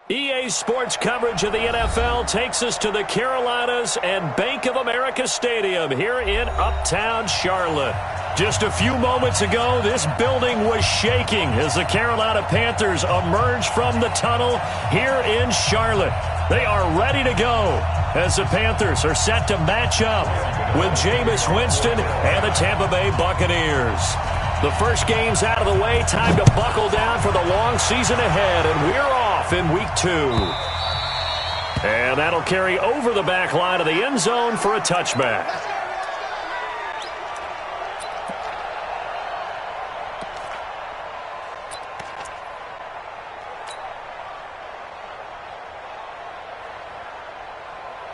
EA Sports coverage of the NFL takes us to the Carolinas and Bank of America Stadium here in Uptown Charlotte. Just a few moments ago, this building was shaking as the Carolina Panthers emerged from the tunnel here in Charlotte. They are ready to go as the Panthers are set to match up with Jameis Winston and the Tampa Bay Buccaneers. The first game's out of the way. Time to buckle down for the long season ahead, and we're off in week 2. And that'll carry over the back line of the end zone for a touchback.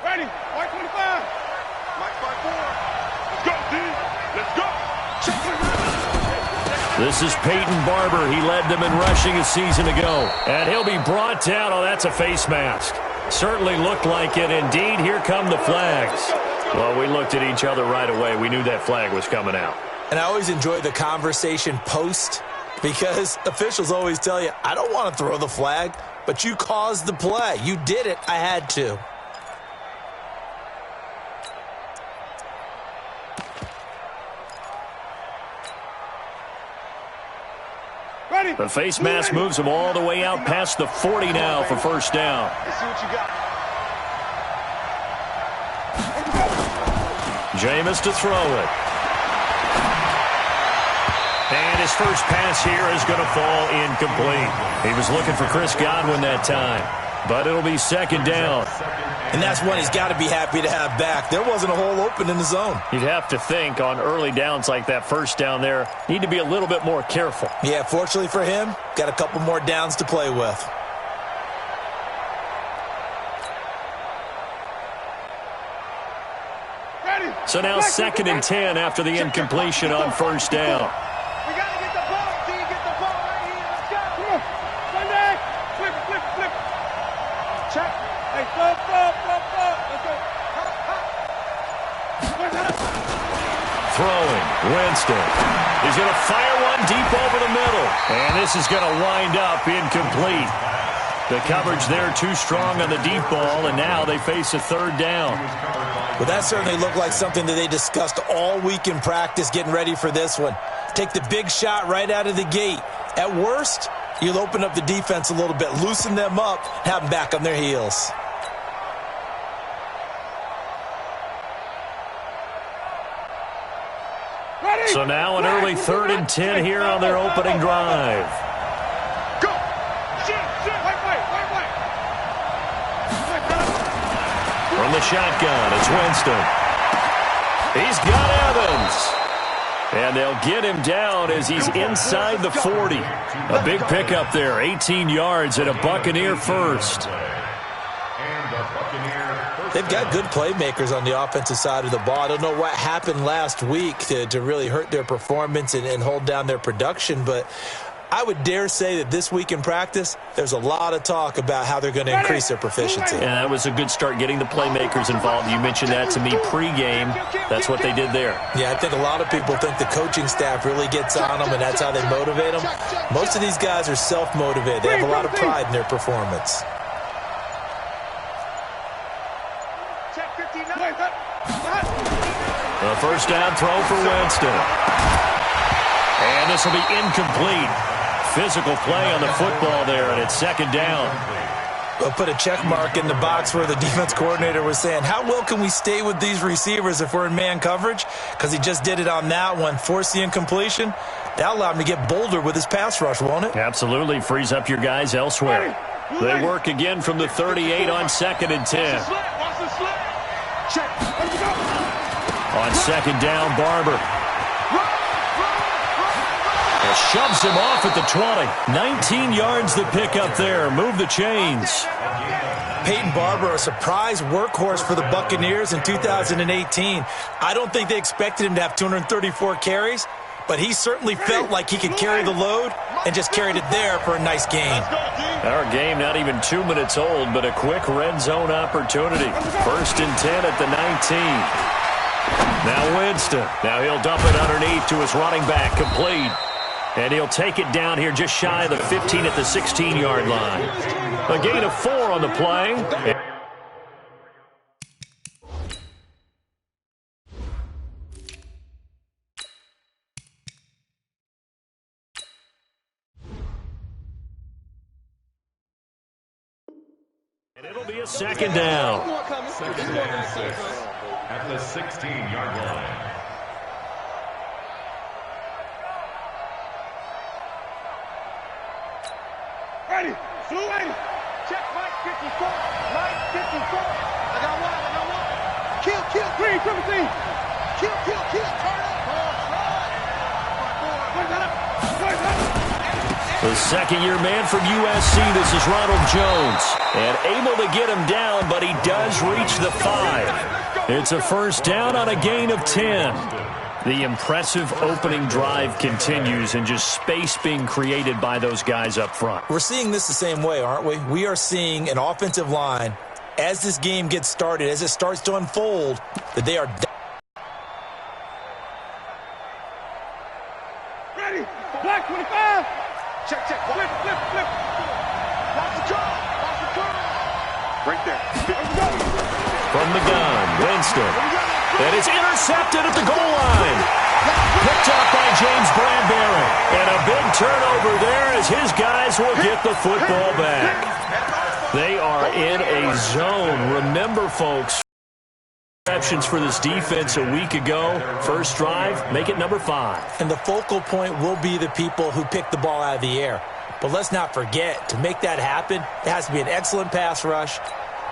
Ready, Mike 25, Mike 54. Let's go, D. Let's go. This is Peyton Barber. He led them in rushing a season ago. And he'll be brought down. Oh, that's a face mask. Certainly looked like it. Indeed, here come the flags. Well, we looked at each other right away. We knew that flag was coming out. And I always enjoy the conversation post because officials always tell you, I don't want to throw the flag, but you caused the play. You did it. I had to. The face mask moves him all the way out past the 40 now for first down. Let's see what you got. Jameis to throw it. And his first pass here is going to fall incomplete. He was looking for Chris Godwin that time, but it'll be second down. And that's one he's got to be happy to have back. There wasn't a hole open in the zone. You'd have to think on early downs like that first down there, need to be a little bit more careful. Yeah, fortunately for him, got a couple more downs to play with. Ready. So now second and 10 after the incompletion on first down. We got to get the ball, D. Get the ball right here. Let's go. Come on. Sunday. Flip, flip, flip. Check. Hey, flip, flip, flip, flip. Let's go. Throwing, Winston. He's going to fire one deep over the middle. And this is going to wind up incomplete. The coverage there too strong on the deep ball, and now they face a third down. Well, that certainly looked like something that they discussed all week in practice getting ready for this one. Take the big shot right out of the gate. At worst, you'll open up the defense a little bit, loosen them up, have them back on their heels. So now an early 3rd and 10 here on their opening drive. Go. Shit. Wait. From the shotgun, it's Winston. He's got Evans. And they'll get him down as he's inside the 40. A big pickup there, 18 yards and a Buccaneer first. They've got good playmakers on the offensive side of the ball. I don't know what happened last week to really hurt their performance and hold down their production, but I would dare say that this week in practice, there's a lot of talk about how they're going to increase their proficiency. And that was a good start getting the playmakers involved. You mentioned that to me pregame. That's what they did there. Yeah, I think a lot of people think the coaching staff really gets on them, and that's how they motivate them. Most of these guys are self-motivated. They have a lot of pride in their performance. A first down throw for Winston. And this will be incomplete. Physical play on the football there, and it's second down. We'll put a check mark in the box where the defense coordinator was saying, how well can we stay with these receivers if we're in man coverage? Because he just did it on that one, forced the incompletion. That'll allow him to get bolder with his pass rush, won't it? Absolutely. Frees up your guys elsewhere. They work again from the 38 on 2nd and 10. On second down, Barber. And shoves him off at the 20. 19 yards the pick up there. Move the chains. Peyton Barber, a surprise workhorse for the Buccaneers in 2018. I don't think they expected him to have 234 carries, but he certainly felt like he could carry the load and just carried it there for a nice gain. Our game not even 2 minutes old, but a quick red zone opportunity. 1st and 10 at the 19. Now Winston. Now he'll dump it underneath to his running back. Complete. And he'll take it down here just shy of the 15 at the 16-yard line. A gain of 4 on the play. And it'll be a second down. Second and 6 at the 16-yard line. Ready, Sue, ready. Check Mike 54. Mike 54. I got one. Kill. Green, 17. Kill. Turn up. The second-year man from USC, this is Ronald Jones. And able to get him down, but he does reach the 5. It's a first down on a gain of 10. The impressive opening drive continues, and just space being created by those guys up front. We're seeing this the same way, aren't we? We are seeing an offensive line, as this game gets started, as it starts to unfold, that they are... Ready, black 25. Check. Flip. Watch the draw. Right there. From the gun, Winston. And it's intercepted at the goal line. Picked up by James Bradbury. And a big turnover there as his guys will get the football back. They are in a zone. Remember, folks, interceptions for this defense a week ago. First drive, make it number 5. And the focal point will be the people who pick the ball out of the air. But let's not forget, to make that happen, there has to be an excellent pass rush,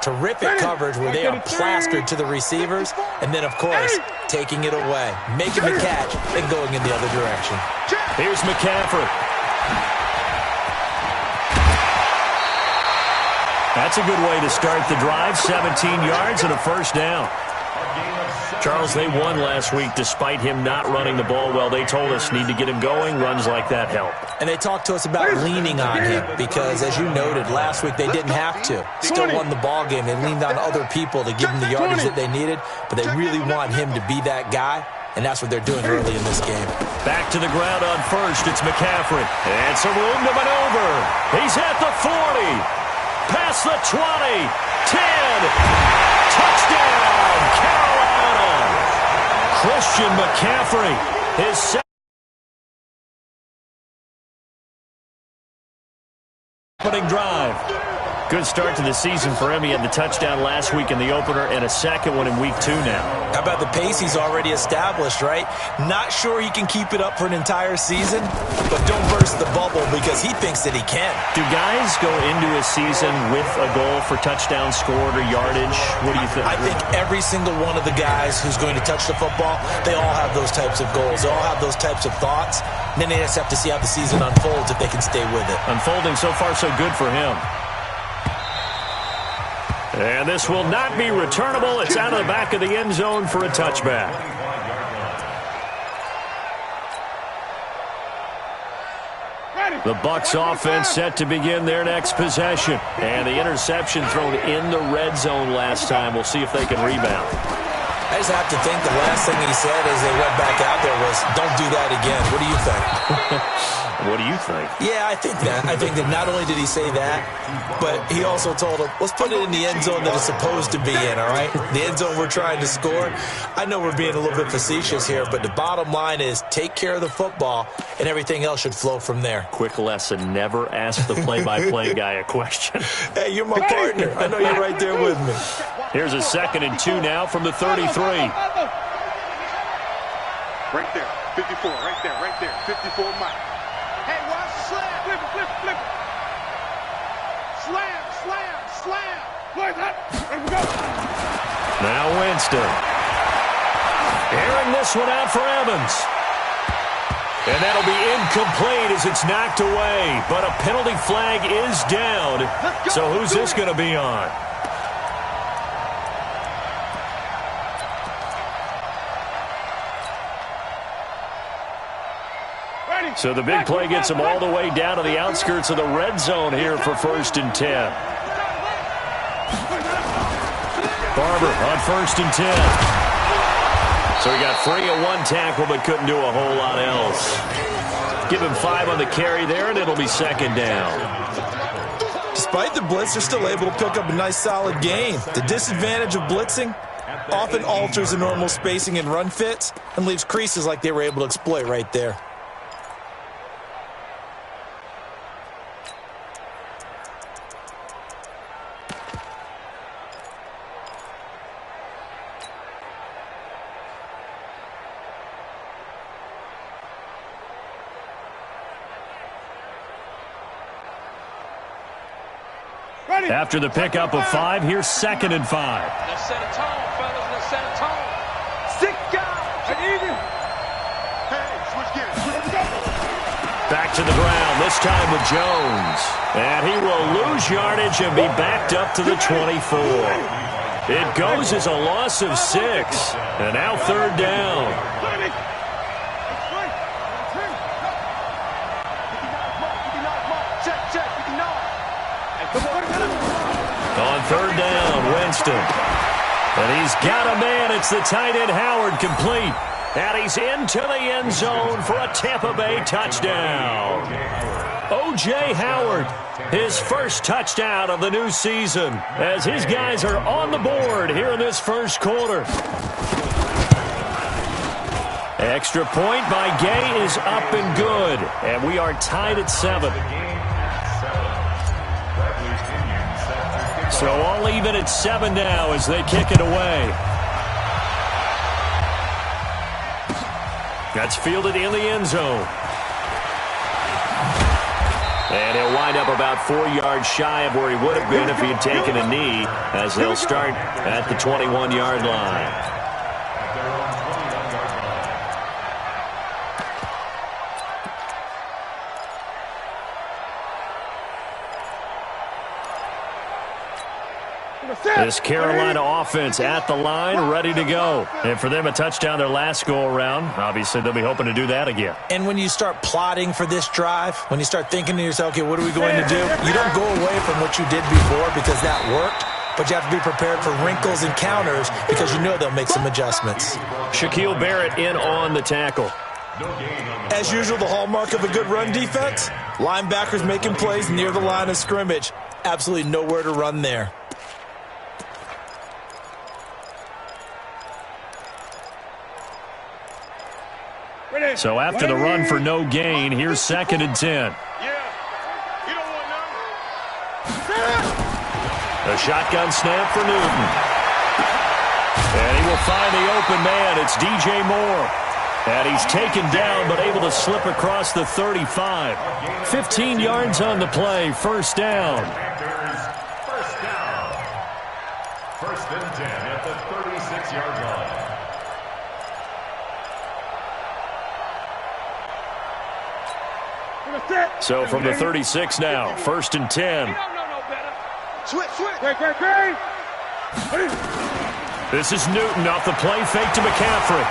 terrific coverage where they are plastered to the receivers, and then, of course, taking it away, making the catch, and going in the other direction. Here's McCaffrey. That's a good way to start the drive. 17 yards and a first down. Charles, they won last week despite him not running the ball well. They told us need to get him going. Runs like that help. And they talked to us about leaning on him because, as you noted, last week they didn't have to. Still won the ball game. They leaned on other people to give them the yardage that they needed, but they really want him to be that guy, and that's what they're doing early in this game. Back to the ground on first. It's McCaffrey. And some room to maneuver. He's at the 40. Past the 20. 10. Touchdown, Carolina. Christian McCaffrey, his second opening drive. Good start to the season for him. He had the touchdown last week in the opener and a second one in week 2 now. How about the pace he's already established, right? Not sure he can keep it up for an entire season, but don't burst the bubble because he thinks that he can. Do guys go into a season with a goal for touchdown scored or yardage? What do you think? I think every single one of the guys who's going to touch the football, they all have those types of goals. They all have those types of thoughts. And then they just have to see how the season unfolds if they can stay with it. Unfolding so far so good for him. And this will not be returnable. It's out of the back of the end zone for a touchback. The Bucs offense set to begin their next possession. And the interception thrown in the red zone last time. We'll see if they can rebound. I just have to think the last thing he said as they went back out there was, don't do that again. What do you think? What do you think? Yeah, I think that. I think that not only did he say that, but he also told him, let's put it in the end zone that it's supposed to be in, all right? The end zone we're trying to score. I know we're being a little bit facetious here, but the bottom line is take care of the football, and everything else should flow from there. Quick lesson, never ask the play-by-play guy a question. Hey, you're my partner. I know you're right there with me. Here's a 2nd and 2 now from the 33. Right there, 54, right there, 54 Mike. Hey, watch the slam. Flip. Slam. Play that. There we go. Now Winston. Airing this one out for Evans. And that'll be incomplete as it's knocked away. But a penalty flag is down. So who's this going to be on? So the big play gets him all the way down to the outskirts of the red zone here for 1st and 10. Barber on 1st and 10. So he got free of one tackle but couldn't do a whole lot else. Give him 5 on the carry there, and it'll be second down. Despite the blitz, they're still able to pick up a nice, solid gain. The disadvantage of blitzing often alters the normal spacing and run fits and leaves creases like they were able to exploit right there. After the pickup of 5, here's 2nd and 5. Let's set a tone, fellas. Let's set a tone. 6 guys. Hey, switch gears. Back to the ground, this time with Jones. And he will lose yardage and be backed up to the 24. It goes as a loss of 6. And now 3rd down. On 3rd down, Winston. And he's got a man. It's the tight end, Howard, complete. And he's into the end zone for a Tampa Bay touchdown. O.J. Howard, his first touchdown of the new season, as his guys are on the board here in this first quarter. Extra point by Gay is up and good. And we are tied at 7. So all even at 7 now as they kick it away. That's fielded in the end zone. And he'll wind up about 4 yards shy of where he would have been if he had taken a knee, as they'll start at the 21-yard line. This Carolina offense at the line, ready to go. And for them, a touchdown their last go-around. Obviously, they'll be hoping to do that again. And when you start plotting for this drive, when you start thinking to yourself, okay, what are we going to do? You don't go away from what you did before because that worked, but you have to be prepared for wrinkles and counters because you know they'll make some adjustments. Shaquille Barrett in on the tackle. As usual, the hallmark of a good run defense, linebackers making plays near the line of scrimmage. Absolutely nowhere to run there. So after the run for no gain, here's 2nd and 10. A shotgun snap for Newton. And he will find the open man. It's DJ Moore. And he's taken down but able to slip across the 35. 15 yards on the play. First down. First down. 1st and 10 at the 36-yard line. So from the 36 now, 1st and 10. This is Newton off the play fake to McCaffrey.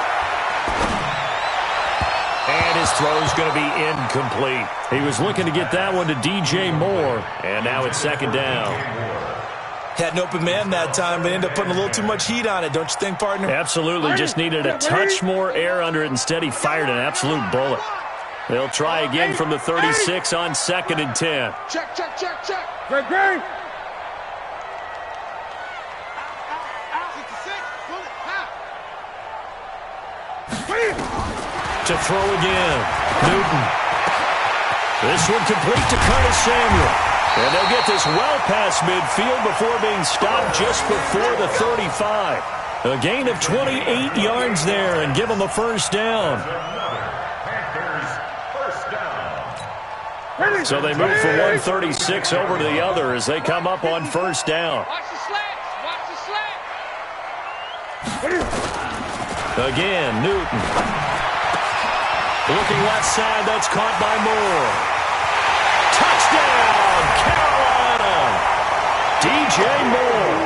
And his throw's going to be incomplete. He was looking to get that one to DJ Moore. And now it's 2nd down. Had an open man that time, but ended up putting a little too much heat on it, don't you think, partner? Absolutely. Just needed a touch more air under it. Instead, he fired an absolute bullet. They'll try again from the 36 on 2nd and 10. Check. Great. To throw again. Newton. This one complete to Curtis Samuel. And they'll get this well past midfield before being stopped just before the 35. A gain of 28 yards there and give them a first down. So they move from 136 over to the other as they come up on first down. Watch the slats. Again, Newton. Looking left side, that's caught by Moore. Touchdown, Carolina! DJ Moore,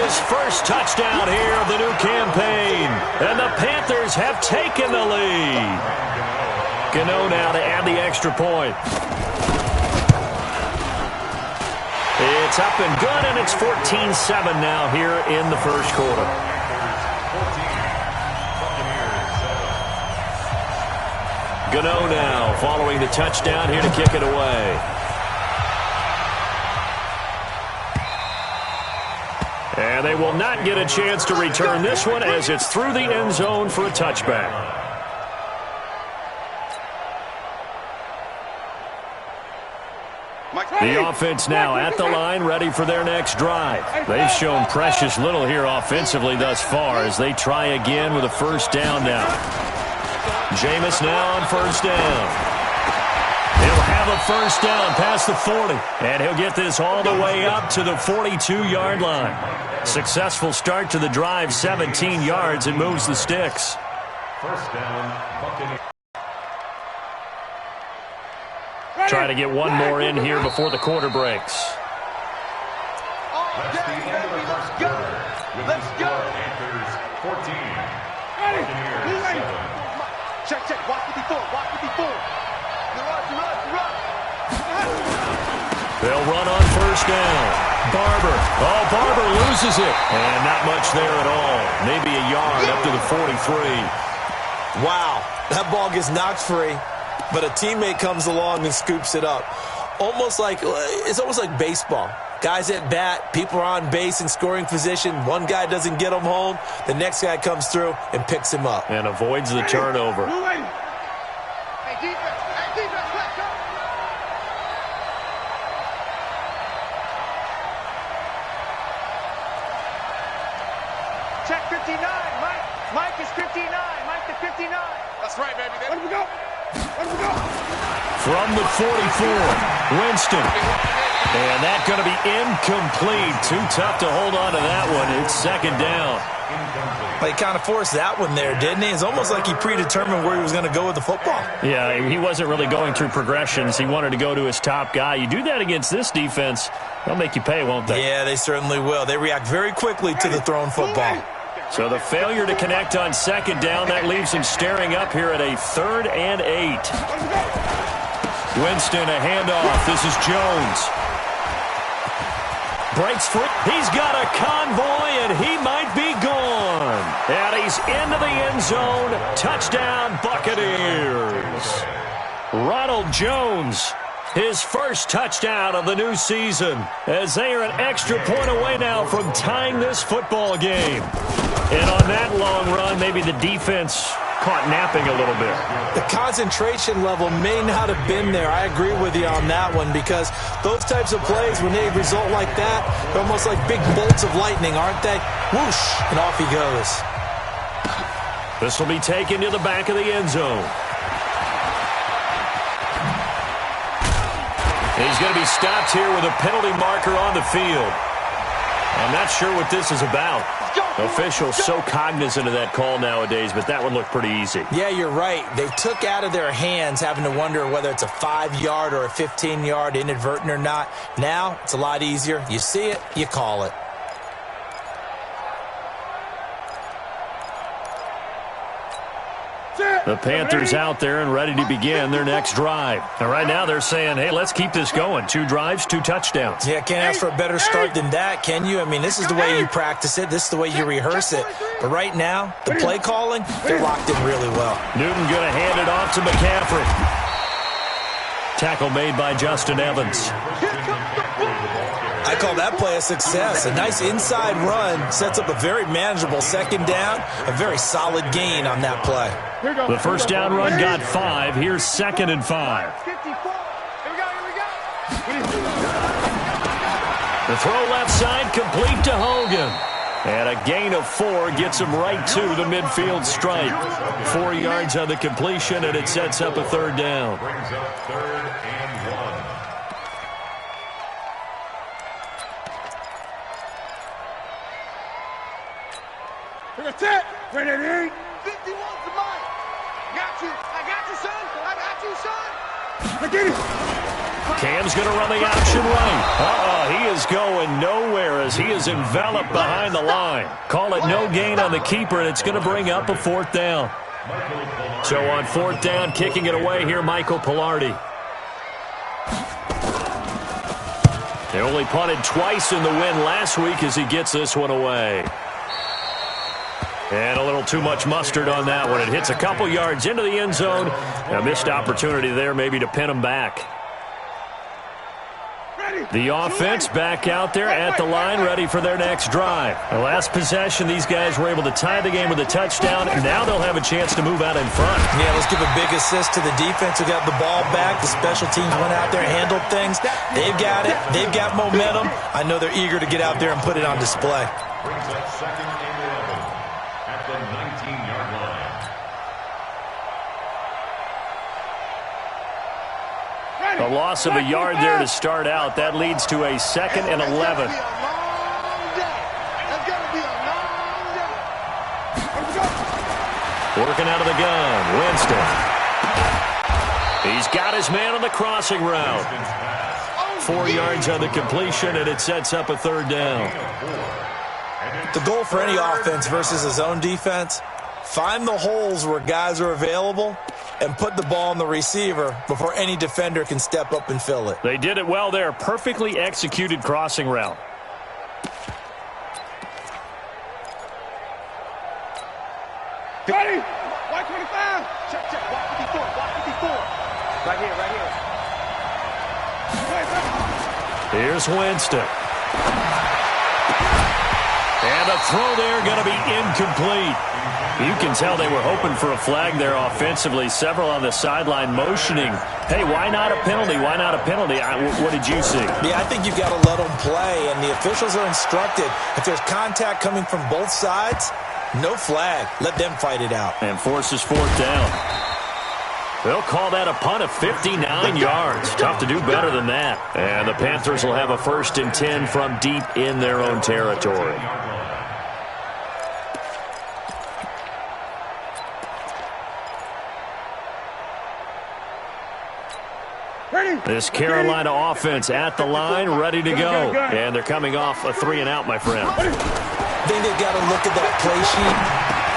his first touchdown here of the new campaign. And the Panthers have taken the lead. Gano now to add the extra point. It's up and good, and it's 14-7 now here in the first quarter. Gano now following the touchdown here to kick it away. And they will not get a chance to return this one as it's through the end zone for a touchback. The offense now at the line, ready for their next drive. They've shown precious little here offensively thus far as they try again with a first down now. Jameis now on first down. He'll have a first down past the 40, and he'll get this all the way up to the 42-yard line. Successful start to the drive, 17 yards, and moves the sticks. First down, Buccaneers. Try to get one more in here before the quarter breaks. That's the end of the first quarter. With the score, Panthers 14. Buccaneers 7. Check. Watch what he thought. They'll run on first down. Barber. Oh, Barber loses it. And not much there at all. Maybe a yard up to the 43. Wow, that ball gets knocked free, but a teammate comes along and scoops it up. It's almost like baseball. Guys at bat, people are on base in scoring position. One guy doesn't get him home. The next guy comes through and picks him up. And avoids the turnover. Hey, defense, let's go. Check 59, Mike is 59, Mike to 59. That's right, baby. Let him go. From the 44, Winston. And that's going to be incomplete. Too tough to hold on to that one. It's second down. He kind of forced that one there, didn't he? It's almost like he predetermined where he was going to go with the football. Yeah, he wasn't really going through progressions. He wanted to go to his top guy. You do that against this defense, they'll make you pay, won't they? Yeah, they certainly will. They react very quickly to the thrown football. So the failure to connect on second down, that leaves him staring up here at a 3rd and 8. Winston, a handoff. This is Jones. Breaks free. He's got a convoy, and he might be gone. And he's into the end zone. Touchdown, Buccaneers. Ronald Jones, his first touchdown of the new season, as they are an extra point away now from tying this football game. And on that long run, maybe the defense caught napping a little bit. The concentration level may not have been there. I agree with you on that one, because those types of plays, when they result like that, they're almost like big bolts of lightning, aren't they? Whoosh, and off he goes. This will be taken to the back of the end zone. He's going to be stopped here with a penalty marker on the field. I'm not sure what this is about. Officials so cognizant of that call nowadays, but that one looked pretty easy. Yeah, you're right. They took out of their hands having to wonder whether it's a 5-yard or a 15-yard, inadvertent or not. Now, it's a lot easier. You see it, you call it. The Panthers out there and ready to begin their next drive. And right now they're saying, hey, let's keep this going. 2 drives, 2 touchdowns. Yeah, can't ask for a better start than that, can you? I mean, this is the way you practice it. This is the way you rehearse it. But right now, the play calling, they're locked in really well. Newton going to hand it off to McCaffrey. Tackle made by Justin Evans. I call that play a success. A nice inside run sets up a very manageable second down, a very solid gain on that play. The first down run got 5. Here's 2nd and 5. The throw left side complete to Hogan. And a gain of 4 gets him right to the midfield stripe. 4 yards on the completion, and it sets up a 3rd down. Brings up 3rd and 1. Ready? 51 to mine. Got you. I got you, son. I got you, son. I get it. Cam's going to run the option right. He is going nowhere as he is enveloped behind the line. Call it no gain on the keeper, and it's going to bring up a 4th down. So on 4th down, kicking it away here, Michael Pilardi. They only punted twice in the win last week as he gets this one away. And a little too much mustard on that one. It hits a couple yards into the end zone. A missed opportunity there maybe to pin them back. The offense back out there at the line, ready for their next drive. The last possession, these guys were able to tie the game with a touchdown. Now they'll have a chance to move out in front. Yeah, let's give a big assist to the defense who got the ball back. The special teams went out there and handled things. They've got it. They've got momentum. I know they're eager to get out there and put it on display. Brings up 2nd and 11 at the 19-yard line. A loss of a yard there to start out. That leads to a 2nd and 11. Working out of the gun, Winston. He's got his man on the crossing route. 4 yards on the completion, and it sets up a 3rd down. The goal for any offense versus a zone defense, find the holes where guys are available and put the ball on the receiver before any defender can step up and fill it. They did it well there. Perfectly executed crossing route. Ready? 125. Check, check. 154. 154. Right here, right here. Here's Winston. And a throw there going to be incomplete. You can tell they were hoping for a flag there offensively. Several on the sideline motioning. Hey, why not a penalty? Why not a penalty? What did you see? Yeah, I think you've got to let them play, and the officials are instructed. If there's contact coming from both sides, no flag. Let them fight it out. And forces 4th down. They'll call that a punt of 59 yards. Tough to do better than that. And the Panthers will have a 1st and 10 from deep in their own territory. This Carolina offense at the line, ready to go. And they're coming off a 3-and-out, my friend. I think they've got to look at that play sheet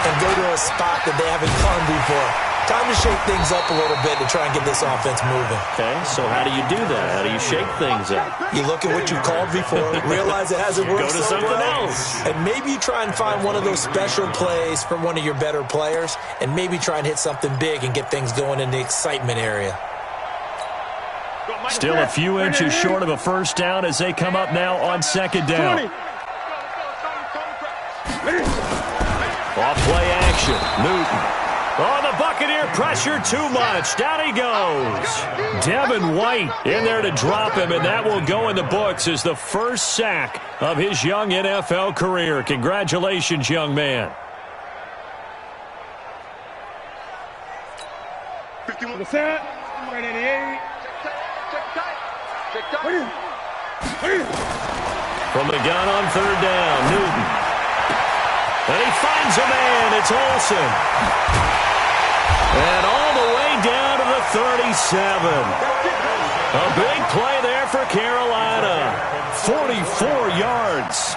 and go to a spot that they haven't gone before. Time to shake things up a little bit to try and get this offense moving. Okay, so how do you do that? How do you shake things up? You look at what you called before, realize it hasn't worked Go to something else. And maybe you try and find one of those special plays from one of your better players, and maybe try and hit something big and get things going in the excitement area. Still a few inches short of a 1st down as they come up now on 2nd down. Off play action. Newton. Oh, the Buccaneer pressure too much. Down he goes. Devin White in there to drop him, and that will go in the books as the first sack of his young NFL career. Congratulations, young man. 51%. 188. From the gun on 3rd down, Newton. And he finds a man. It's Olsen. And all the way down to the 37. A big play there for Carolina. 44 yards.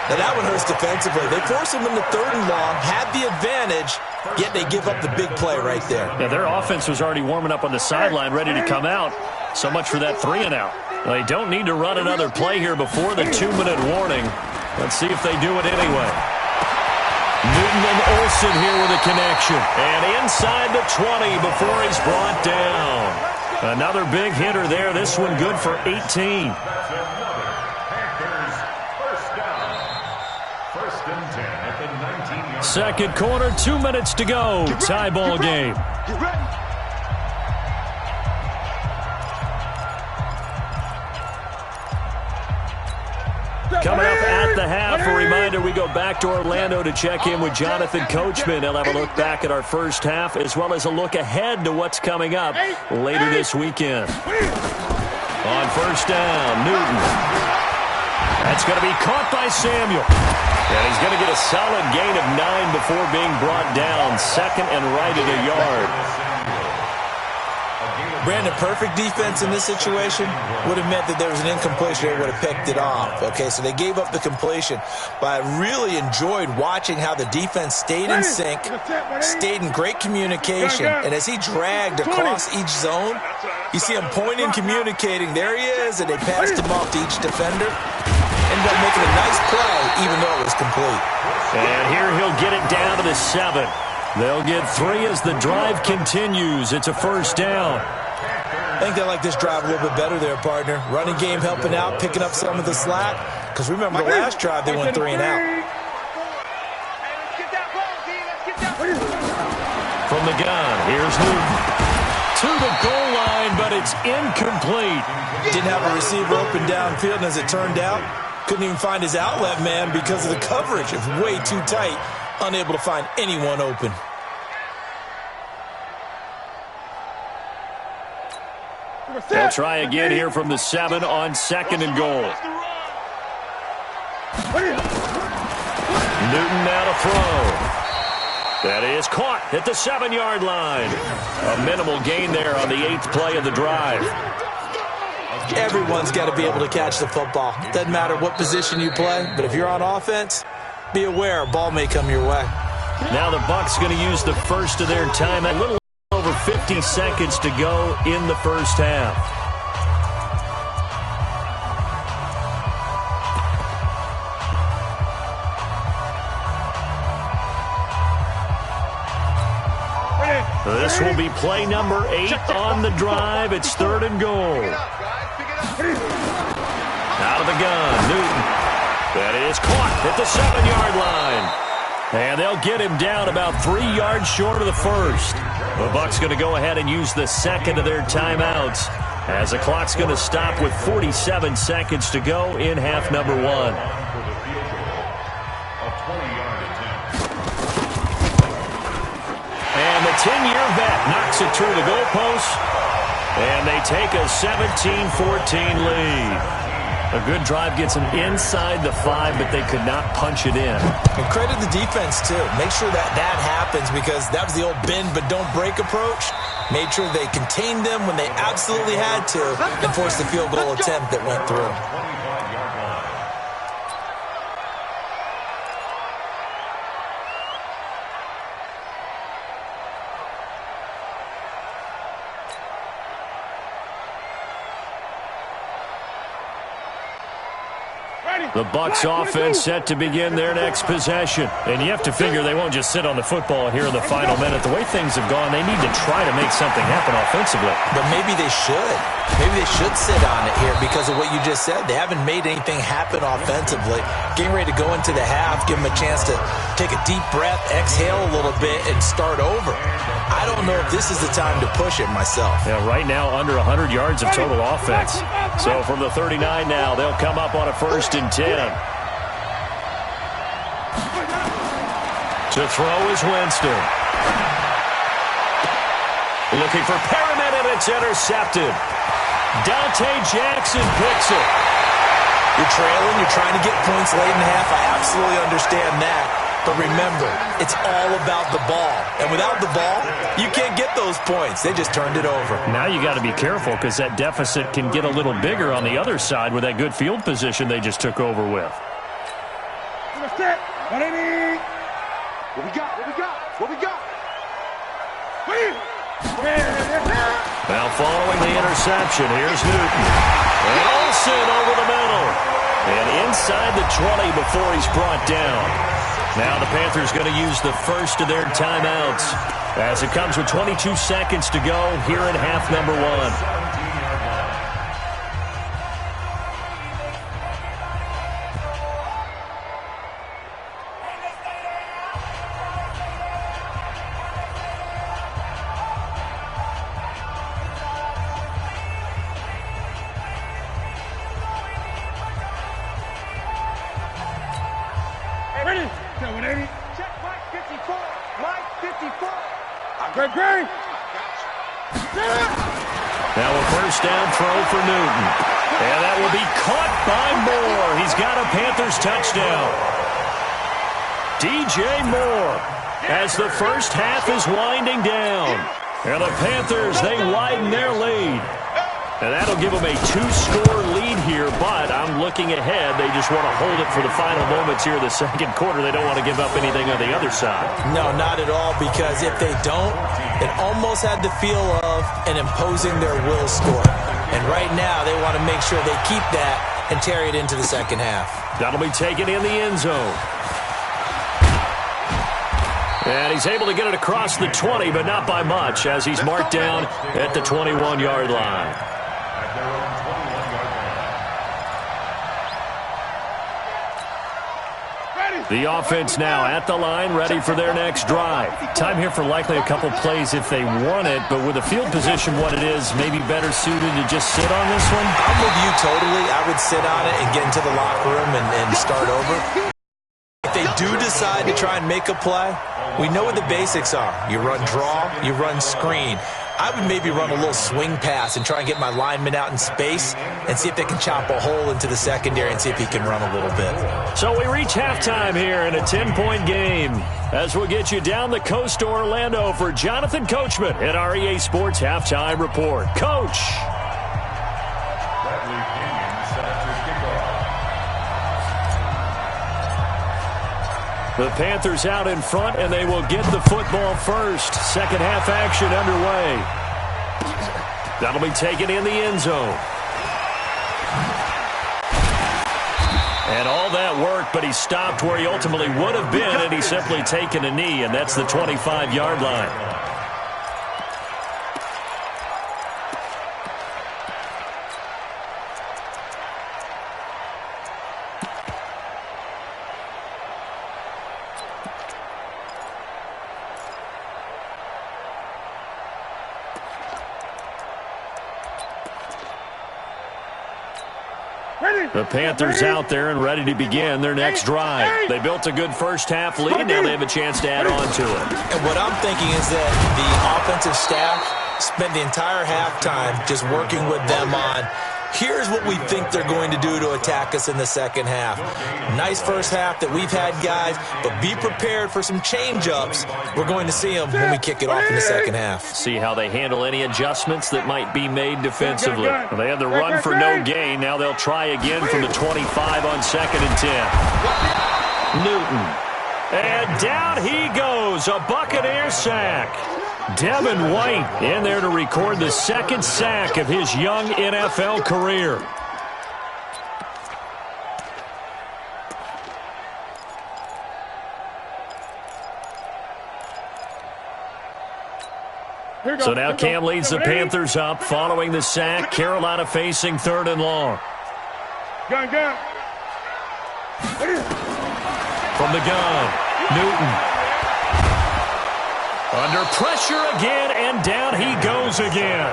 Now that one hurts defensively. They force him into 3rd and long, had the advantage, yet they give up the big play right there. Yeah, their offense was already warming up on the sideline, ready to come out. So much for that 3-and-out. They don't need to run another play here before the 2-minute warning. Let's see if they do it anyway. Newton and Olsen here with a connection. And inside the 20 before he's brought down. Another big hitter there. This one good for 18. Second quarter, 2 minutes to go. Tie ball game. Coming up at the half, a reminder, we go back to Orlando to check in with Jonathan Coachman. They'll have a look back at our first half as well as a look ahead to what's coming up later this weekend. On 1st down, Newton. That's going to be caught by Samuel. And he's going to get a solid gain of 9 before being brought down. 2nd and right at a yard. Brandon, perfect defense in this situation would have meant that there was an incompletion. They would have picked it off. Okay, so they gave up the completion. But I really enjoyed watching how the defense stayed in sync, stayed in great communication. And as he dragged across each zone, you see him pointing, communicating. There he is, and they passed him off to each defender. And up making a nice play, even though it was complete. And here he'll get it down to the 7. They'll get 3 as the drive continues. It's a first down. I think they like this drive a little bit better there, partner. Running game helping out, picking up some of the slack. Because remember, the last drive, they went 3 and out. From the gun, here's Newton. To the goal line, but it's incomplete. Didn't have a receiver open downfield, and as it turned out, couldn't even find his outlet man because of the coverage. It was way too tight, unable to find anyone open. They'll try again here from the 7 on 2nd and goal. Newton now to throw. That is caught at the 7-yard line. A minimal gain there on the 8th play of the drive. Everyone's got to be able to catch the football. Doesn't matter what position you play, but if you're on offense, be aware a ball may come your way. Now the Bucs going to use the first of their time. A little over 50 seconds to go in the first half. This will be play number 8 on the drive. It's 3rd and goal. Out of the gun, Newton. That is caught at the 7-yard line. And they'll get him down about 3 yards short of the first. The Bucs going to go ahead and use the 2nd of their timeouts as the clock's going to stop with 47 seconds to go in half number 1. And the 10-year vet knocks it through the goalpost, and they take a 17-14 lead. A good drive gets them inside the 5, but they could not punch it in. And credit the defense, too. Make sure that happens because that was the old bend but don't break approach. Made sure they contained them when they absolutely had to and forced the field goal attempt that went through. The Bucs offense set to begin their next possession. And you have to figure they won't just sit on the football here in the final minute. The way things have gone, they need to try to make something happen offensively. But maybe they should. Maybe they should sit on it here because of what you just said. They haven't made anything happen offensively. Getting ready to go into the half, give them a chance to take a deep breath, exhale a little bit, and start over. I don't know if this is the time to push it myself. Yeah, right now under 100 yards of total offense. So from the 39 now, they'll come up on a 1st and 10. To throw is Winston. Looking for Perriman, and it's intercepted. Dante Jackson picks it. You're trailing, you're trying to get points late in the half. I absolutely understand that. But remember, it's all about the ball. And without the ball, you can't get those points. They just turned it over. Now you got to be careful because that deficit can get a little bigger on the other side with that good field position they just took over with. What we got? What we got? What we got? Now following the interception, here's Newton. And Olsen over the middle. And inside the 20 before he's brought down. Now the Panthers going to use the first of their timeouts as it comes with 22 seconds to go here in half number 1. Now a first down throw for Newton. And that will be caught by Moore. He's got a Panthers touchdown. DJ Moore as the first half is winding down. And the Panthers, they widen their lead. And that'll give them a 2-score lead here, but I'm looking ahead. They just want to hold it for the final moments here in the second quarter. They don't want to give up anything on the other side. No, not at all, because if they don't, it almost had the feel of an imposing their will score. And right now, they want to make sure they keep that and carry it into the second half. That'll be taken in the end zone. And he's able to get it across the 20, but not by much, as he's marked down at the 21-yard line. The offense now at the line, ready for their next drive. Time here for likely a couple plays if they want it, but with the field position what it is, maybe better suited to just sit on this one? I'm with you totally. I would sit on it and get into the locker room and start over. If they do decide to try and make a play, we know what the basics are. You run draw, you run screen. I would maybe run a little swing pass and try and get my lineman out in space and see if they can chop a hole into the secondary and see if he can run a little bit. So we reach halftime here in a 10-point game. As we'll get you down the coast to Orlando for Jonathan Coachman at our EA Sports Halftime Report. Coach. The Panthers out in front, and they will get the football first. Second half action underway. That'll be taken in the end zone. And all that work, but he stopped where he ultimately would have been, and he's simply taken a knee, and that's the 25-yard line. The Panthers out there and ready to begin their next drive. They built a good first-half lead. Now they have a chance to add on to it. And what I'm thinking is that the offensive staff spent the entire halftime just working with them on, here's what we think they're going to do to attack us in the second half. Nice first half that we've had, guys, but be prepared for some change-ups. We're going to see them when we kick it off in the second half. See how they handle any adjustments that might be made defensively. Well, they had the run for no gain. Now they'll try again from the 25 on 2nd and 10. Newton. And down he goes. A Buccaneer sack. Devin White in there to record the second sack of his young NFL career. So now Cam leads the Panthers up following the sack. Carolina facing 3rd and long. Gun. From the gun, Newton. Under pressure again, and down he goes again.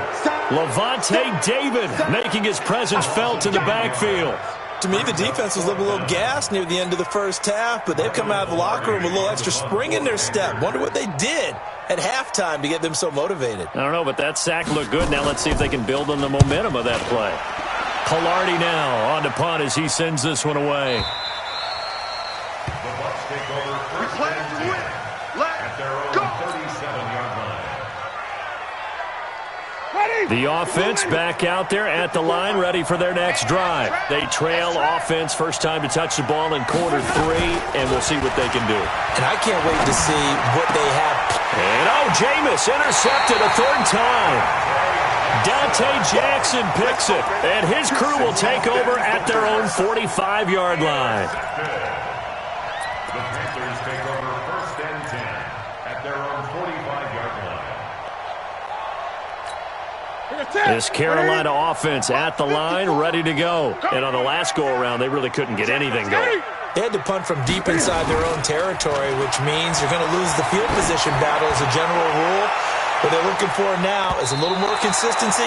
Levante David making his presence felt in the backfield. To me, the defense was looking a little gassed near the end of the first half, but they've come out of the locker room with a little extra spring in their step. Wonder what they did at halftime to get them so motivated. I don't know, but that sack looked good. Now let's see if they can build on the momentum of that play. Pilardi now on to punt as he sends this one away. The Bucs take over first and 10 at their own 37-yard line. The offense back out there at the line, ready for their next drive. They trail offense, first time to touch the ball in quarter 3, and we'll see what they can do. And I can't wait to see what they have. And Jameis intercepted a 3rd time. Dante Jackson picks it, and his crew will take over at their own 45-yard line. The Panthers take over first and 10 at their own 45-yard line. This Carolina offense at the line, ready to go. And on the last go-around, they really couldn't get anything going. They had to punt from deep inside their own territory, which means you're going to lose the field position battle as a general rule. What they're looking for now is a little more consistency,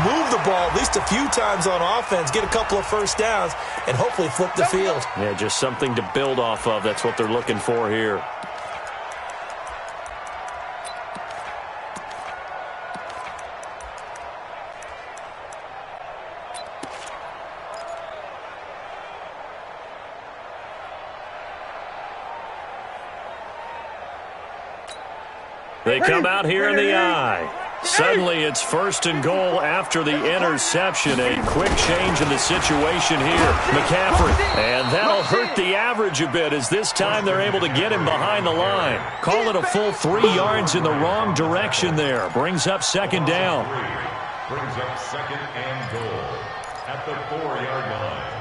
move the ball at least a few times on offense, get a couple of first downs, and hopefully flip the field. Yeah, just something to build off of. That's what they're looking for here. They come out here in the eye. Suddenly it's 1st and goal after the interception. A quick change in the situation here. McCaffrey. And that'll hurt the average a bit as this time they're able to get him behind the line. Call it a full 3 yards in the wrong direction there. Brings up 2nd down. Brings up 2nd and goal at the 4-yard line.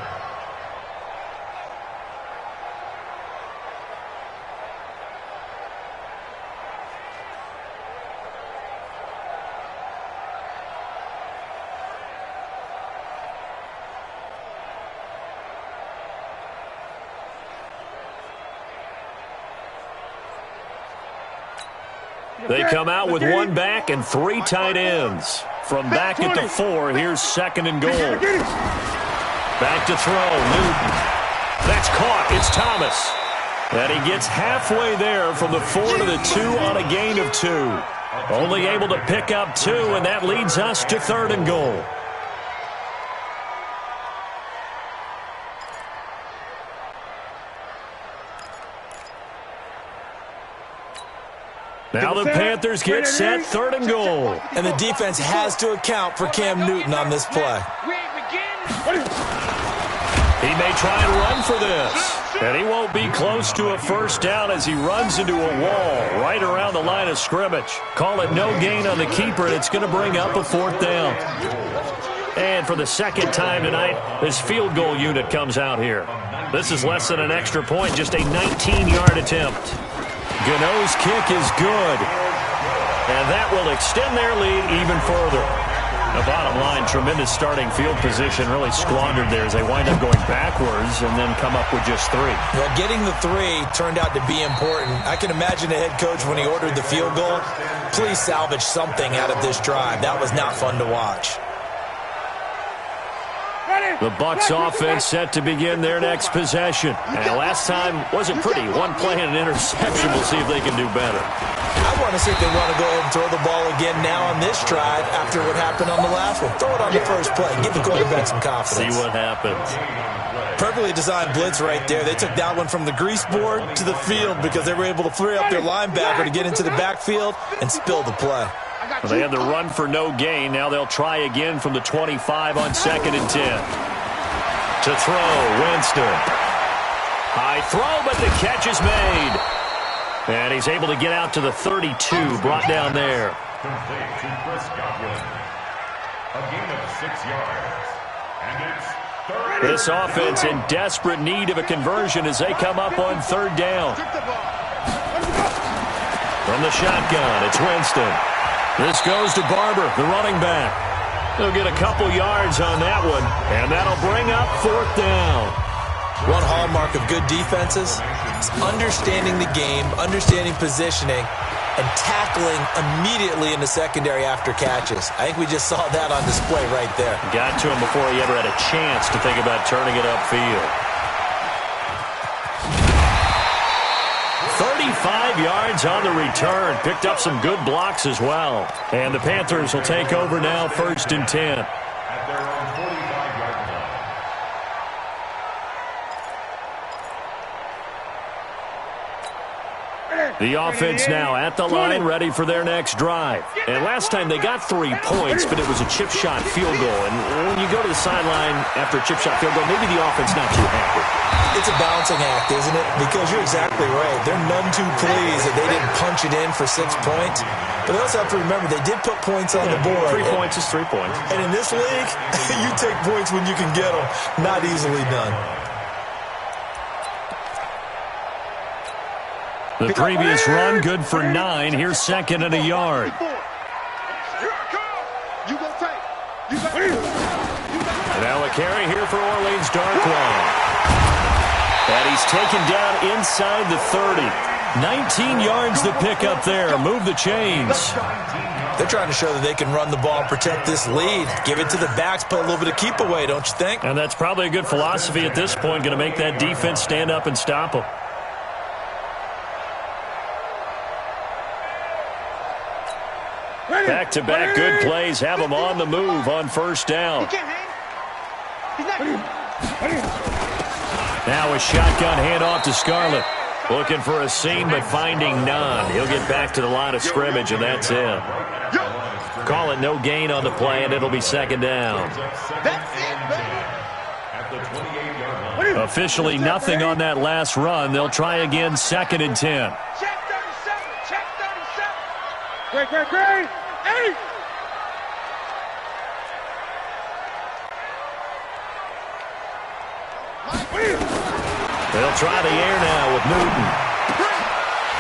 They come out with one back and 3 tight ends. From back at the 4, here's 2nd and goal. Back to throw, Newton. That's caught. It's Thomas. And he gets halfway there from the 4 to the 2 on a gain of 2. Only able to pick up 2, and that leads us to 3rd and goal. Now the Panthers get set, 3rd and goal. And the defense has to account for Cam Newton on this play. He may try and run for this. And he won't be close to a first down as he runs into a wall right around the line of scrimmage. Call it no gain on the keeper, and it's going to bring up a 4th down. And for the 2nd time tonight, this field goal unit comes out here. This is less than an extra point, just a 19-yard attempt. Gano's kick is good, and that will extend their lead even further. The bottom line, tremendous starting field position, really squandered there as they wind up going backwards and then come up with just 3. Well, getting the 3 turned out to be important. I can imagine the head coach when he ordered the field goal, please salvage something out of this drive. That was not fun to watch. The Bucs offense set to begin their next possession. And last time wasn't pretty. 1 play and an interception. We'll see if they can do better. I want to see if they want to go ahead and throw the ball again now on this drive after what happened on the last one. Throw it on the first play. Give the quarterback some confidence. See what happens. Perfectly designed blitz right there. They took that one from the grease board to the field because they were able to free up their linebacker to get into the backfield and spill the play. Well, they had the run for no gain. Now they'll try again from the 25 on 2nd and 10. To throw, Winston. High throw, but the catch is made. And he's able to get out to the 32, brought down there. Complete to Chris Godwin. A gain of 6 yards. And it's 3rd. This offense in desperate need of a conversion as they come up on 3rd down. From the shotgun, it's Winston. This goes to Barber, the running back. They'll get a couple yards on that one, and that'll bring up 4th down. One hallmark of good defenses is understanding the game, understanding positioning, and tackling immediately in the secondary after catches. I think we just saw that on display right there. Got to him before he ever had a chance to think about turning it upfield. 35 yards on the return. Picked up some good blocks as well. And the Panthers will take over now, 1st and 10. At their own 45-yard line. The offense now at the line, ready for their next drive. And last time they got 3 points, but it was a chip shot field goal. And when you go to the sideline after a chip shot field goal, maybe the offense not too happy. It's a balancing act, isn't it? Because you're exactly right. They're none too pleased that they didn't punch it in for 6 points. But they also have to remember they did put points on the board. 3 points is 3 points. And in this league, you take points when you can get them. Not easily done. The previous run, good for 9. Here's 2nd and a yard. Now a carry here for Orleans Darkwa. And he's taken down inside the 30. 19 yards to pick up there. Move the chains. They're trying to show that they can run the ball and protect this lead. Give it to the backs, play a little bit of keep away, don't you think? And that's probably a good philosophy at this point. Going to make that defense stand up and stop them. Back-to-back good plays have them on the move on 1st down. Now a shotgun handoff to Scarlett. Looking for a seam, but finding none. He'll get back to the line of scrimmage, and that's it. Call it no gain on the play, and it'll be 2nd down. Officially nothing on that last run. They'll try again, 2nd and 10. Check 37. Great. 8. They'll try the air now with Newton.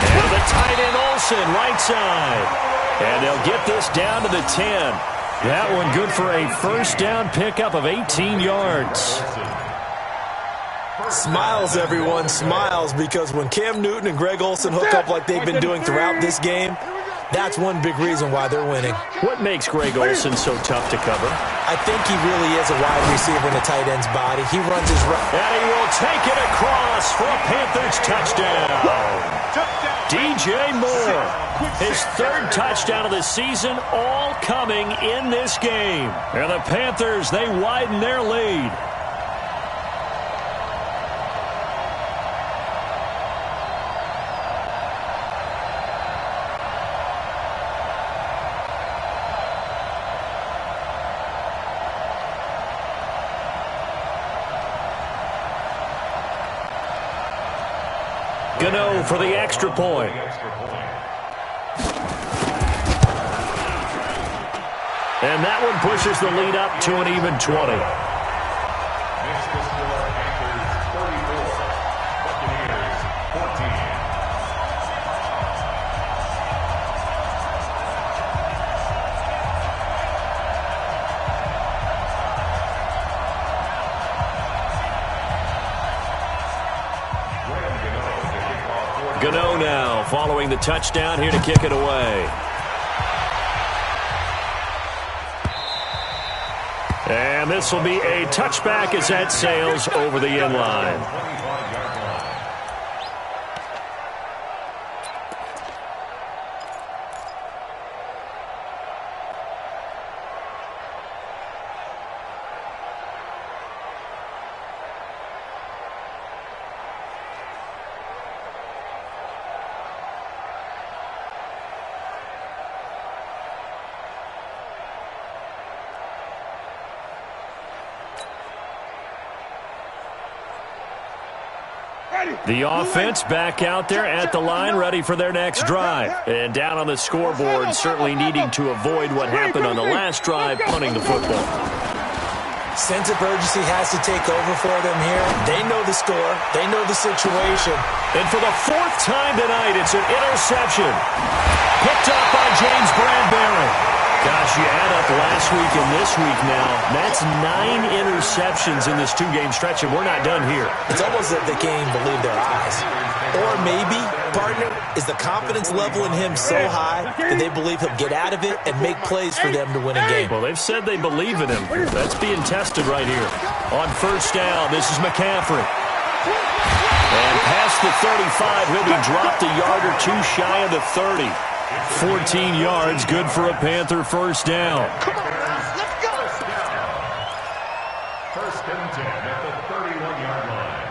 And the tight end Olsen, right side. And they'll get this down to the 10. That one good for a 1st down pickup of 18 yards. Smiles, everyone, smiles, because when Cam Newton and Greg Olsen hook up like they've been doing throughout this game, That's one big reason why they're winning. What makes Greg Olsen so tough to cover? I think he really is a wide receiver in a tight end's body. He runs his route. And he will take it across for a Panthers touchdown. DJ Moore, his third touchdown of the season, all coming in this game. And the Panthers, they widen their lead. Gano for the extra point. And that one pushes the lead up to an even 20. Gano now following the touchdown here to kick it away. And this will be a touchback as that sails over the end line. The offense back out there at the line, ready for their next drive. And down on the scoreboard, certainly needing to avoid what happened on the last drive, punting the football. Sense of urgency has to take over for them here. They know the score. They know the situation. And for the fourth time tonight, it's an interception. Picked up by James Bradbury. Gosh, you add up last week and this week now. That's 9 interceptions in this two-game stretch, and we're not done here. It's almost like they can't even believe their eyes. Or maybe, partner, is the confidence level in him so high that they believe he'll get out of it and make plays for them to win a game. Well, they've said they believe in him. That's being tested right here. On first down, this is McCaffrey. And past the 35, he'll be dropped a yard or two shy of the 30. 14 yards, good for a Panther first down. Come on, let's go. First and 10 at the 31-yard line.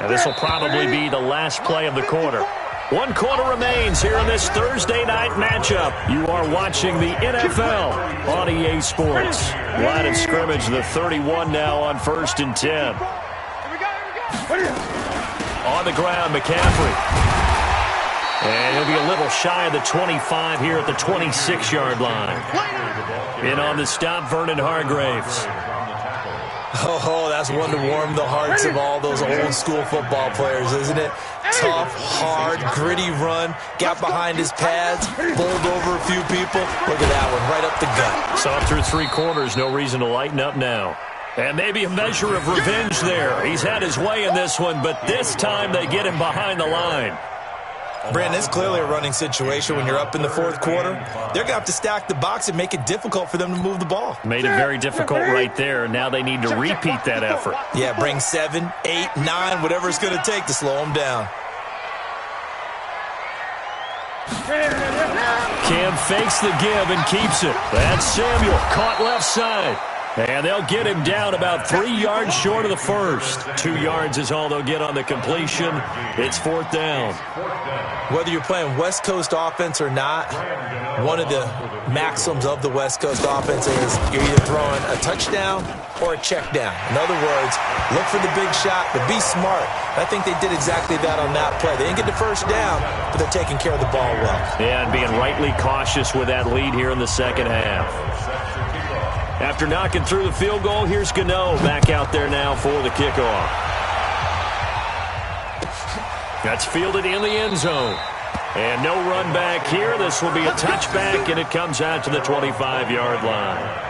And this will probably be the last play of the quarter. 1 quarter remains here in this Thursday night matchup. You are watching the NFL on EA Sports. Line of scrimmage, the 31 now on first and 10. Here we go. On the ground, McCaffrey. And he'll be a little shy of the 25 here at the 26-yard line. In on the stop, Vernon Hargreaves. Oh, that's one to warm the hearts of all those old-school football players, isn't it? Tough, hard, gritty run. Got behind his pads, bowled over a few people. Look at that one, right up the gut. Saw through 3 quarters, no reason to lighten up now. And maybe a measure of revenge there. He's had his way in this one, but this time they get him behind the line. Brandon, it's clearly a running situation when you're up in the fourth quarter. They're going to have to stack the box and make it difficult for them to move the ball. Made it very difficult right there. Now they need to repeat that effort. Yeah, bring 7, 8, 9, whatever it's going to take to slow them down. Cam fakes the give and keeps it. That's Samuel, caught left side. And they'll get him down about 3 yards short of the first. 2 yards is all they'll get on the completion. It's fourth down. Whether you're playing West Coast offense or not, one of the maxims of the West Coast offense is you're either throwing a touchdown or a check down. In other words, look for the big shot, but be smart. I think they did exactly that on that play. They didn't get the first down, but they're taking care of the ball well. Yeah, and being rightly cautious with that lead here in the second half. After knocking through the field goal, here's Gano back out there now for the kickoff. That's fielded in the end zone. And no run back here. This will be a touchback, and it comes out to the 25-yard line.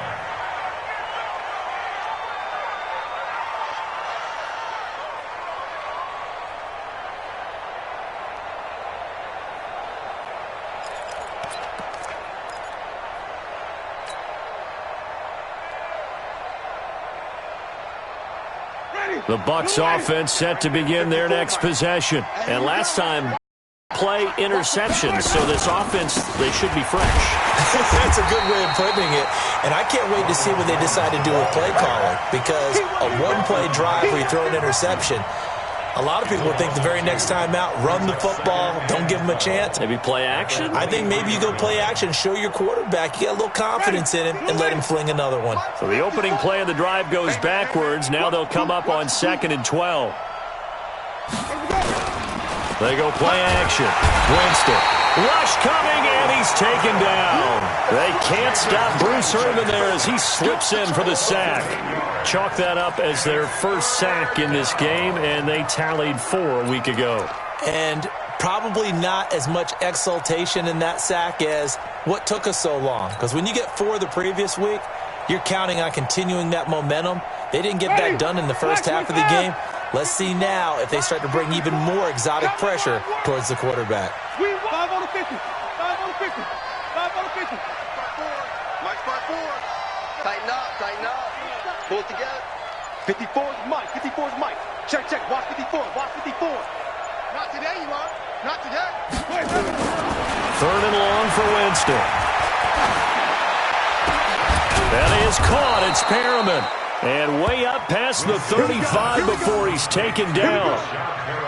The Bucs offense set to begin their next possession. And last time, play interceptions, so this offense, they should be fresh. That's a good way of putting it. And I can't wait to see what they decide to do with play calling, because a one-play drive where you throw an interception, a lot of people think the very next time out, run the football, don't give them a chance. Maybe play action? I think maybe you go play action, show your quarterback you got a little confidence in him, and let him fling another one. So the opening play of the drive goes backwards. Now they'll come up on 2nd and 12. They go play action. Winston. Rush coming, and he's taken down. They can't stop Bruce Irvin there as he slips in for the sack. Chalk that up as their first sack in this game, and they tallied 4 a week ago. And probably not as much exultation in that sack as what took us so long. Because when you get 4 the previous week, you're counting on continuing that momentum. They didn't get that done in the first half of the game. Let's see now if they start to bring even more exotic pressure towards the quarterback. 5 on the 50. 5 on the 50. 5 on the 50. Mike spot 4. Tighten up, tighten up. Pull it together. 54 is Mike. 54 is Mike. Check, check. Watch 54. Watch 54. Not today, you are. Not today. 3rd and long for Winston. That is caught. It's Perriman. And way up past the 35 before he's taken down.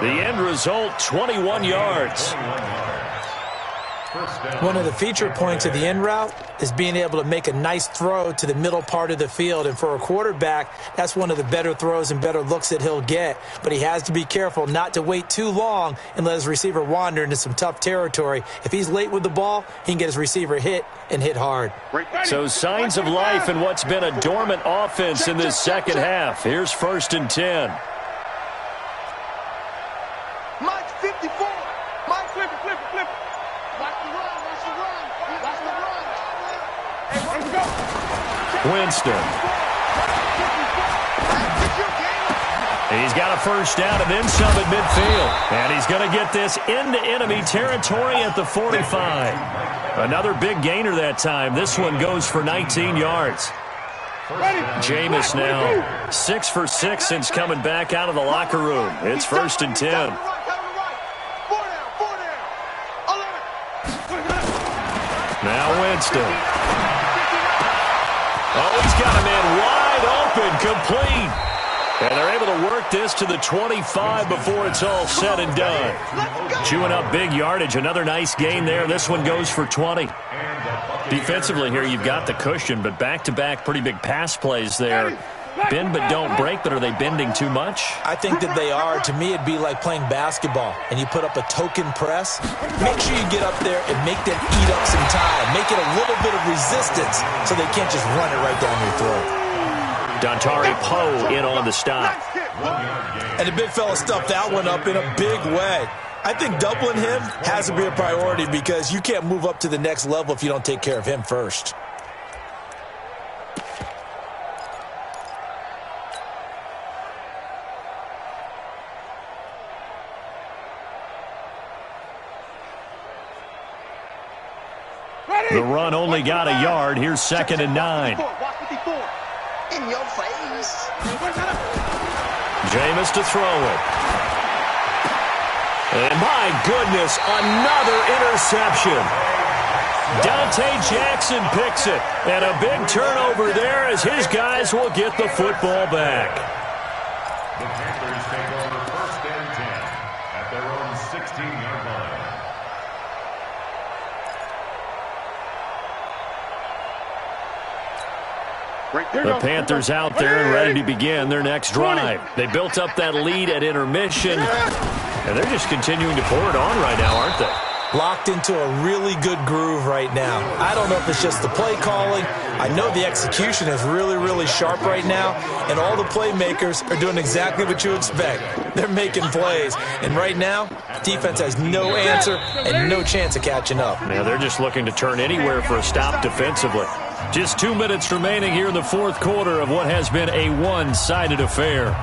The end result, 21 yards. One of the feature points of the end route is being able to make a nice throw to the middle part of the field. And for a quarterback, that's one of the better throws and better looks that he'll get. But he has to be careful not to wait too long and let his receiver wander into some tough territory. If he's late with the ball, he can get his receiver hit and hit hard. So signs of life in what's been a dormant offense in this second half. Here's 1st and 10. Mike 54. Mike flip it, flip it, flip it. Watch the run, watch the run. Watch the run. Hey, let's go. Winston. He's got a first down and then some at midfield. And he's going to get this into enemy territory at the 45. Another big gainer that time. This one goes for 19 yards. Jameis now 6 for 6 since coming back out of the locker room. It's 1st and 10. Now Winston. Oh, he's got a man wide open, complete. And they're able to work this to the 25 before it's all said and done. Chewing up big yardage. Another nice gain there. This one goes for 20. Defensively here, you've got the cushion, but back-to-back pretty big pass plays there. Bend but don't break, but are they bending too much? I think that they are. To me, it'd be like playing basketball, and you put up a token press. Make sure you get up there and make them eat up some time. Make it a little bit of resistance so they can't just run it right down your throat. Dontari Poe in on the stop. And the big fella stuffed that one up in a big way. I think doubling him has to be a priority because you can't move up to the next level if you don't take care of him first. The run only got a yard. Here's 2nd and 9. In your face. Jameis to throw it. And my goodness, another interception. Dante Jackson picks it. And a big turnover there as his guys will get the football back. The Panthers take over 1st and 10 at their own 16-yard line. The Panthers out there and ready to begin their next drive. They built up that lead at intermission, and they're just continuing to pour it on right now, aren't they? Locked into a really good groove right now. I don't know if it's just the play calling. I know the execution is really, really sharp right now, and all the playmakers are doing exactly what you expect. They're making plays, and right now, defense has no answer and no chance of catching up. Now they're just looking to turn anywhere for a stop defensively. Just 2 minutes remaining here in the 4th quarter of what has been a one-sided affair.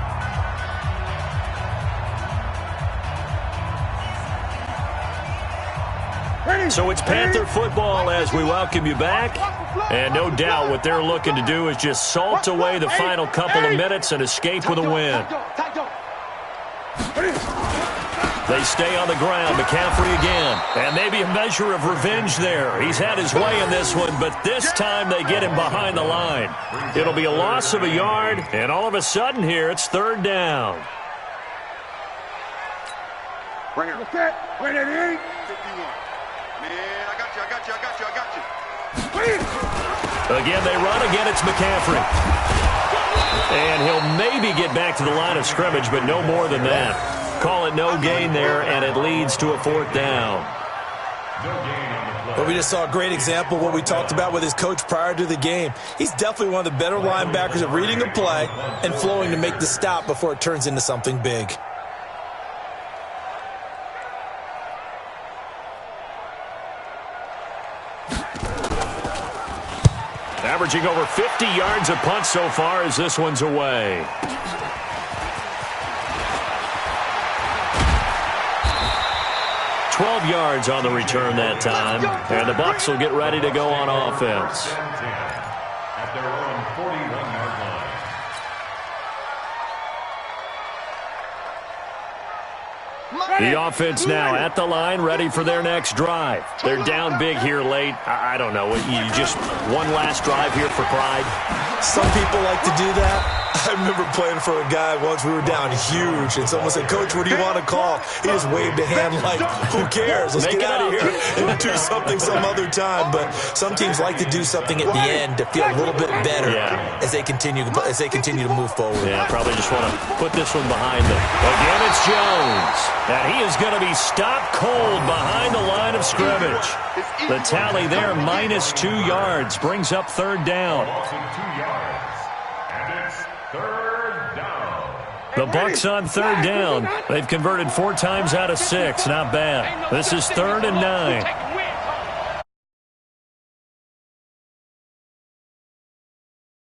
So it's Panther football as we welcome you back. And no doubt what they're looking to do is just salt away the final couple of minutes and escape with a win. They stay on the ground. McCaffrey again. And maybe a measure of revenge there. He's had his way in this one, but this time they get him behind the line. It'll be a loss of a yard, and all of a sudden here it's third down. Right here. Wait, 51. Man, I got you. Again, they run. Again, it's McCaffrey. And he'll maybe get back to the line of scrimmage, but no more than that. Call it no gain there, and it leads to a fourth down. Well, we just saw a great example of what we talked about with his coach prior to the game. He's definitely one of the better linebackers at reading a play and flowing to make the stop before it turns into something big. Averaging over 50 yards a punt so far as this one's away. $12 yards on the return that time, and the Bucs will get ready to go on offense. At their own 41-yard line. The offense now at the line, ready for their next drive. They're down big here late. I don't know. You just one last drive here for pride? Some people like to do that. I remember playing for a guy once. We were down huge, and someone said, "Coach, what do you want to call?" He just waved a hand like, "Who cares? Let's get out of here and do something some other time." But some teams like to do something at the end to feel a little bit better as they continue to move forward. Yeah, probably just want to put this one behind them. Again, it's Jones, and he is going to be stopped cold behind the line of scrimmage. The tally there, -2 yards, brings up third down. Loss of 2 yards. And it's third down. The Bucs on third down. They've converted 4 times out of 6. Not bad. This is 3rd and 9.